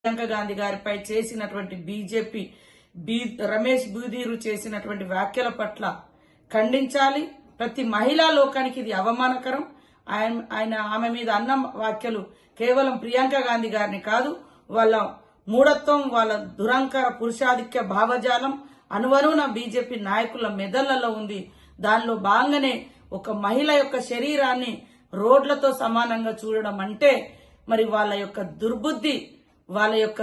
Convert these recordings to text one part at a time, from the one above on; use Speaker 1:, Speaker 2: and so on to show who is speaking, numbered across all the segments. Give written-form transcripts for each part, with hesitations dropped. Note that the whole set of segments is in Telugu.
Speaker 1: ప్రియాంక గాంధీ గారిపై చేసినటువంటి బీజేపీ రమేష్ బూదీరు చేసినటువంటి వ్యాఖ్యల పట్ల ఖండించాలి. ప్రతి మహిళా లోకానికి ఇది అవమానకరం. ఆమె మీద అన్న వ్యాఖ్యలు కేవలం ప్రియాంక గాంధీ గారిని కాదు, వాళ్ళ మూఢత్వం, వాళ్ళ దురంకర పురుషాధిక్య భావజాలం అనువనున బీజేపీ నాయకుల మెదళ్లలో ఉంది. దానిలో భాగంగానే ఒక మహిళ యొక్క శరీరాన్ని రోడ్లతో సమానంగా చూడడం అంటే మరి వాళ్ళ యొక్క దుర్బుద్ధి, వాళ్ళ యొక్క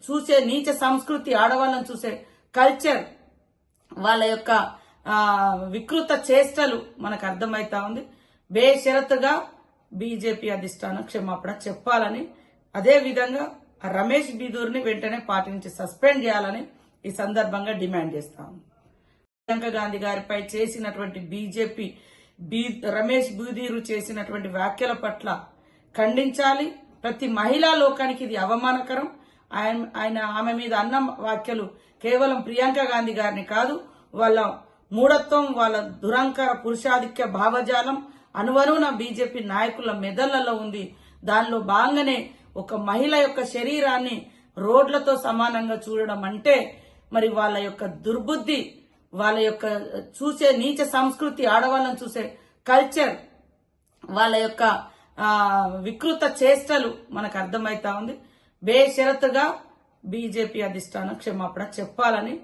Speaker 1: చూసే నీచ సంస్కృతి, ఆడవాళ్ళని చూసే కల్చర్, వాళ్ళ యొక్క వికృత చేష్టలు మనకు అర్థమైతా ఉంది. బేషరతుగా బీజేపీ అధిష్టానం క్షమాపణ చెప్పాలని, అదే విధంగా రమేష్ బీదూర్ని వెంటనే పార్టీ నుంచి సస్పెండ్ చేయాలని ఈ సందర్భంగా డిమాండ్ చేస్తాము. ప్రియాంక గాంధీ గారిపై చేసినటువంటి బీజేపీ రమేష్ బూదీరు చేసినటువంటి వ్యాఖ్యల పట్ల ఖండించాలి. ప్రతి మహిళా లోకానికి ఇది అవమానకరం. ఆమె మీద అన్న వ్యాఖ్యలు కేవలం ప్రియాంక గాంధీ గారిని కాదు, వాళ్ళ మూఢత్వం, వాళ్ళ దురంకర పురుషాధిక్య భావజాలం అనువనున బీజేపీ నాయకుల మెదళ్లలో ఉంది. దానిలో భాగంగానే ఒక మహిళ యొక్క శరీరాన్ని రోడ్లతో సమానంగా చూడడం అంటే మరి వాళ్ళ యొక్క దుర్బుద్ధి, వాళ్ళ యొక్క చూసే నీచ సంస్కృతి, ఆడవాళ్ళని చూసే కల్చర్, వాళ్ళ యొక్క వికృత చేష్టలు మనకు అర్థమైతా ఉంది. బేషరతుగా బీజేపీ అధిష్టానం క్షమాపణ చెప్పాలని,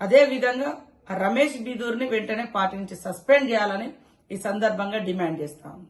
Speaker 1: అదే విధంగా రమేష్ బీదూర్ని వెంటనే పార్టీ నుంచి సస్పెండ్ చేయాలని ఈ సందర్భంగా డిమాండ్ చేస్తాము.